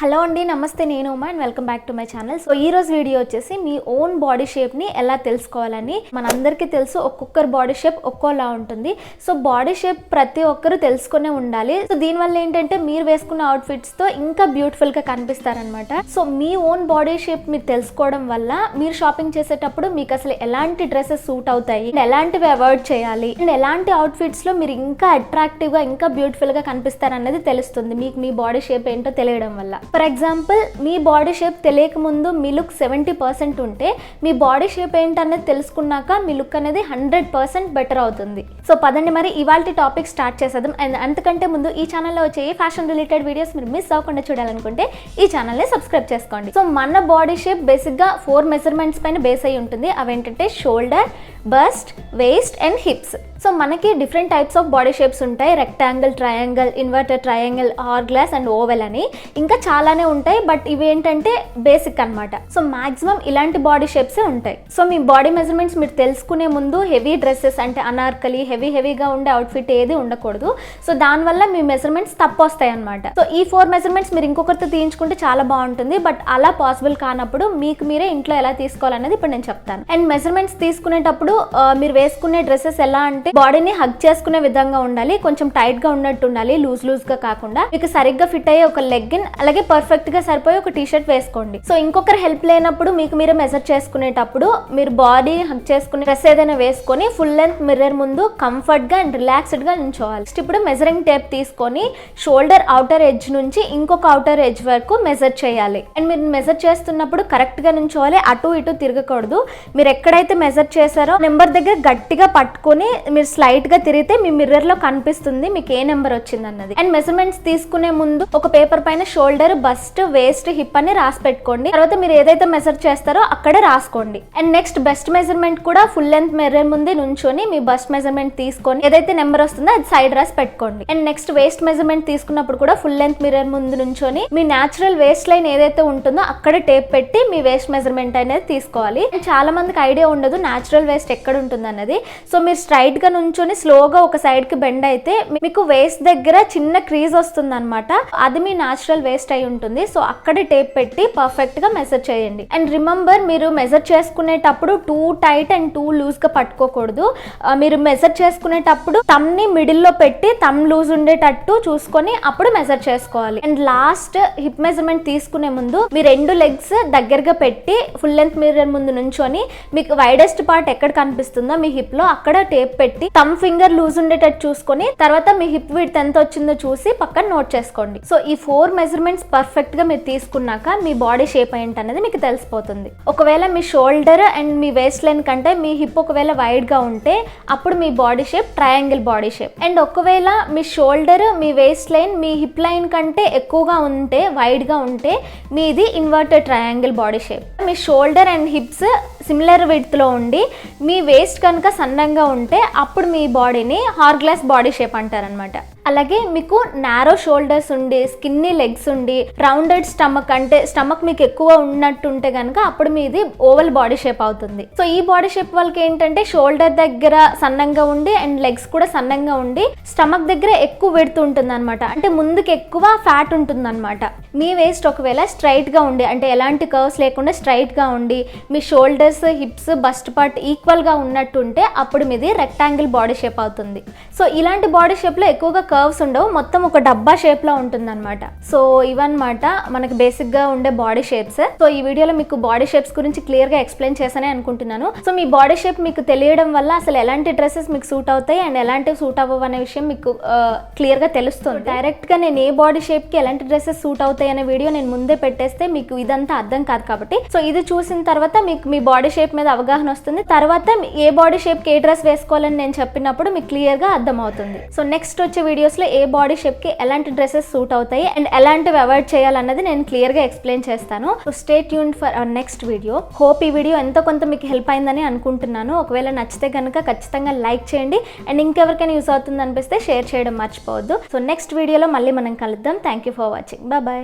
Hello అండి, నమస్తే. నేను Uma and welcome back to my channel. So ఈ రోజు వీడియో వచ్చేసి మీ ఓన్ బాడీ షేప్ని ఎలా తెలుసుకోవాలని. మనందరికీ తెలుసు ఒక్కొక్కరు బాడీ షేప్ ఒక్కోలా ఉంటుంది. సో బాడీ షేప్ ప్రతి ఒక్కరు తెలుసుకునే ఉండాలి. సో దీనివల్ల ఏంటంటే మీరు వేసుకున్న అవుట్ఫిట్స్తో ఇంకా బ్యూటిఫుల్గా కనిపిస్తారనమాట. సో మీ ఓన్ బాడీ షేప్ మీరు తెలుసుకోవడం వల్ల మీరు షాపింగ్ చేసేటప్పుడు మీకు అసలు ఎలాంటి డ్రెస్సెస్ సూట్ అవుతాయి, ఎలాంటివి అవాయిడ్ చేయాలి అండ్ ఎలాంటి అవుట్ఫిట్స్లో మీరు ఇంకా అట్రాక్టివ్గా ఇంకా బ్యూటిఫుల్గా కనిపిస్తారన్నది తెలుస్తుంది మీకు మీ బాడీ షేప్ ఏంటో తెలియడం వల్ల. For example, me body shape తెలియక ముందు మీ లుక్ 70% ఉంటే మీ బాడీ షేప్ ఏంటనేది తెలుసుకున్నాక మీ లుక్ అనేది 100% బెటర్ అవుతుంది. సో పదండి మరి ఇవాళ టాపిక్ స్టార్ట్ చేసేద్దాం. అండ్ అంతకంటే ముందు ఈ ఛానల్లో వచ్చే ఫ్యాషన్ రిలేటెడ్ వీడియోస్ మీరు మిస్ అవ్వకుండా చూడాలనుకుంటే ఈ ఛానల్ని సబ్స్క్రైబ్ చేసుకోండి. సో మన బాడీ షేప్ బేసిక్గా 4 మెజర్మెంట్స్ పైన బేస్ అయి ఉంటుంది. అవేంటంటే shoulder, bust, waist and hips. So మనకి different types of body shapes ఉంటాయి. Rectangle, triangle, inverted triangle, hourglass and oval అని ఇంకా చాలానే ఉంటాయి. బట్ ఇవి ఏంటంటే బేసిక్ అనమాట. సో మాక్సిమం ఇలాంటి బాడీ షేప్సే ఉంటాయి. సో మీ బాడీ మెజర్మెంట్స్ మీరు తెలుసుకునే ముందు హెవీ డ్రెస్సెస్ అంటే అనార్కలి, హెవీగా ఉండే అవుట్ఫిట్ ఏది ఉండకూడదు. సో దానివల్ల మీ మెజర్మెంట్స్ తప్పు వస్తాయి అనమాట. సో ఈ 4 మెజర్మెంట్స్ మీరు ఇంకొకరితో తీయించుకుంటే చాలా బాగుంటుంది. బట్ అలా పాసిబుల్ కానప్పుడు మీకు మీరే ఇంట్లో ఎలా తీసుకోవాలనేది ఇప్పుడు నేను చెప్తాను. అండ్ మెజర్మెంట్స్ తీసుకునేటప్పుడు మీరు వేసుకునే డ్రెస్సెస్ ఎలా అంటే బాడీని హగ్ చేసుకునే విధంగా ఉండాలి. కొంచెం టైట్ గా ఉన్నట్టు ఉండాలి, లూజ్ గా కాకుండా. మీకు సరిగ్గా ఫిట్ అయ్యే ఒక లెగ్గిన్, అలాగే పర్ఫెక్ట్ గా సరిపోయి ఒక టీ షర్ట్ వేసుకోండి. సో ఇంకొకరు హెల్ప్ లేనప్పుడు మీకు మీరే మెజర్ చేసుకునేటప్పుడు మీరు బాడీ హగ్ చేసుకునే డ్రెస్ ఏదైనా వేసుకొని ఫుల్ లెంత్ మిర్రర్ ముందు కంఫర్ట్ గా అండ్ రిలాక్స్డ్ గా నిల్చోవాలి. ఇప్పుడు మెజరింగ్ టేప్ తీసుకొని షోల్డర్ అవుటర్ ఎడ్జ్ నుంచి ఇంకొక అవుటర్ ఎడ్జ్ వరకు మెజర్ చేయాలి. అండ్ మీరు మెజర్ చేస్తున్నప్పుడు కరెక్ట్ గా నిల్చోవాలి, అటు ఇటు తిరగకూడదు. మీరు ఎక్కడైతే మెజర్ చేశారో నెంబర్ దగ్గర గట్టిగా పట్టుకొని మీరు స్లైట్ గా తిరిగితే మీ మిర్రర్ లో కనిపిస్తుంది మీకు ఏ నెంబర్ వచ్చింది అన్నది. అండ్ మెజర్మెంట్స్ తీసుకునే ముందు ఒక పేపర్ పైన షోల్డర్, బస్ట్, వేస్ట్, హిప్ అని రాసి పెట్టుకోండి. తర్వాత మీరు ఏదైతే మెజర్ చేస్తారో అక్కడే రాసుకోండి. అండ్ నెక్స్ట్ బెస్ట్ మెజర్మెంట్ కూడా ఫుల్ లెంత్ మిర్రర్ ముందే నుంచొని మీ బస్ట్ మెజర్మెంట్ తీసుకొని ఏదైతే నెంబర్ వస్తుందో అది సైడ్ రాసి పెట్టుకోండి. అండ్ నెక్స్ట్ వేస్ట్ మెజర్మెంట్ తీసుకున్నప్పుడు కూడా ఫుల్ లెంత్ మిర్రర్ ముందు నుంచొని మీ న్యాచురల్ వేస్ట్ లైన్ ఏదైతే ఉంటుందో అక్కడ టేప్ పెట్టి మీ వేస్ట్ మెజర్మెంట్ అనేది తీసుకోవాలి. అండ్ చాలా మందికి ఐడియా ఉండదు న్యాచురల్ వేస్ట్ ఎక్కడ ఉంటుంది అన్నది. సో మీరు స్ట్రైట్ గా నుంచొని స్లోగా ఒక సైడ్ కి బెండ్ అయితే మీకు వేస్ట్ దగ్గర చిన్న క్రీజ్ వస్తుంది అనమాట. అది మీ న్యాచురల్ వేస్ట్ అయి ఉంటుంది. సో అక్కడ టేప్ పెట్టి పర్ఫెక్ట్ గా మెజర్ చేయండి. అండ్ రిమెంబర్, మీరు మెజర్ చేసుకునేటప్పుడు too tight and too loose గా పట్టుకోకూడదు. మీరు మెజర్ చేసుకునేటప్పుడు థంబ్ ని మిడిల్ లో పెట్టి థంబ్ లూజ్ ఉండేటట్టు చూసుకొని అప్పుడు మెజర్ చేసుకోవాలి. అండ్ లాస్ట్ హిప్ మెజర్మెంట్ తీసుకునే ముందు మీ 2 లెగ్స్ దగ్గరగా పెట్టి ఫుల్ లెంత్ మిర్రర్ ముందు నుంచొని మీకు వైడెస్ట్ పార్ట్ ఎక్కడ కనిపిస్తుందో మీ హిప్ లో అక్కడ టేప్ పెట్టి థంబ్ ఫింగర్ లూజ్ ఉండేటట్టు చూసుకొని తర్వాత మీ హిప్ విడ్త్ ఎంత వచ్చిందో చూసి పక్కన నోట్ చేసుకోండి. సో ఈ 4 మెజర్మెంట్స్ పర్ఫెక్ట్ గా మీరు తీసుకున్నాక మీ బాడీ షేప్ ఏంటి అనేది మీకు తెలిసిపోతుంది. ఒకవేళ మీ షోల్డర్ అండ్ మీ వేస్ట్ లైన్ కంటే మీ హిప్ ఒకవేళ వైడ్ గా ఉంటే అప్పుడు మీ body shape triangle body shape. And ఒకవేళ మీ షోల్డర్, మీ వేస్ట్ లైన్ మీ హిప్ లైన్ కంటే ఎక్కువగా ఉంటే, వైడ్ గా ఉంటే మీది ఇన్వర్టెడ్ ట్రయాంగిల్ బాడీ షేప్. మీ shoulder and hips similar width లో ఉండి మీ వేస్ట్ కనుక సన్నంగా ఉంటే అప్పుడు మీ బాడీని హార్ గ్లాస్ బాడీ షేప్ అంటారనమాట. అలాగే మీకు నారో షోల్డర్స్ ఉండి, స్కిన్నీ లెగ్స్ ఉండి, రౌండెడ్ స్టమక్ అంటే స్టమక్ మీకు ఎక్కువ ఉన్నట్టుంటే కనుక అప్పుడు మీది ఓవల్ బాడీ షేప్ అవుతుంది. సో ఈ బాడీ షేప్ వాళ్ళకి ఏంటంటే షోల్డర్ దగ్గర సన్నంగా ఉండి అండ్ లెగ్స్ కూడా సన్నంగా ఉండి స్టమక్ దగ్గర ఎక్కువ విడ్త్ ఉంటుంది అనమాట. అంటే ముందుకు ఎక్కువ ఫ్యాట్ ఉంటుంది అనమాట. మీ వేస్ట్ ఒకవేళ స్ట్రైట్ గా ఉండి అంటే ఎలాంటి కర్వ్స్ లేకుండా స్ట్రైట్ గా ఉండి మీ shoulders, hips, bust part equal గా ఉన్నట్టుంటే అప్పుడు మీది రెక్టాంగిల్ బాడీ షేప్ అవుతుంది. సో ఇలాంటి బాడీ షేప్ లో ఎక్కువగా కర్వ్స్ ఉండవు, మొత్తం ఒక డబ్బా షేప్ లో ఉంటుంది అనమాట. సో ఇవన్నమాట మనకి బేసిక్ గా ఉండే బాడీ షేప్స్. సో ఈ వీడియోలో మీకు బాడీ షేప్స్ గురించి క్లియర్ గా ఎక్స్ప్లెయిన్ చేశానే అనుకుంటున్నాను. సో మీ బాడీ షేప్ మీకు తెలియడం వల్ల అసలు ఎలాంటి డ్రెస్సెస్ మీకు సూట్ అవుతాయి అండ్ ఎలాంటివి సూట్ అవ్వవు అనే విషయం మీకు క్లియర్ గా తెలుస్తుంది. డైరెక్ట్ గా నేను ఏ బాడీ షేప్ కి ఎలాంటి డ్రెస్సెస్ సూట్ అవుతాయి అనే వీడియో నేను ముందే పెట్టేస్తే మీకు ఇదంతా అర్థం కాదు. కాబట్టి సో ఇది చూసిన తర్వాత మీకు మీ బాడీ షేప్ మీద అవగాహన వస్తుంది. తర్వాత ఏ బాడీ షేప్ కి ఏ డ్రెస్ వేసుకోవాలని నేను చెప్పినప్పుడు మీకు క్లియర్ గా అర్థం అవుతుంది. సో నెక్స్ట్ వచ్చే వీడియోస్ లో ఏ బాడీ షేప్ కి ఎలాంటి డ్రెస్సెస్ సూట్ అవుతాయి అండ్ ఎలాంటివి అవాయిడ్ చేయాలన్నది నేను క్లియర్ గా ఎక్స్ప్లెయిన్ చేస్తాను. So stay tuned for our next video. Hope ఈ వీడియో ఎంతో కొంత మీకు హెల్ప్ అయిందని అనుకుంటున్నాను. ఒకవేళ నచ్చితే కనుక ఖచ్చితంగా లైక్ చేయండి అండ్ ఇంకెవరికైనా యూస్ అవుతుంది అనిపిస్తే షేర్ చేయడం మర్చిపోవద్దు. సో నెక్స్ట్ వీడియోలో మళ్ళీ మనం కలుద్దాం. Thank you for watching. Bye.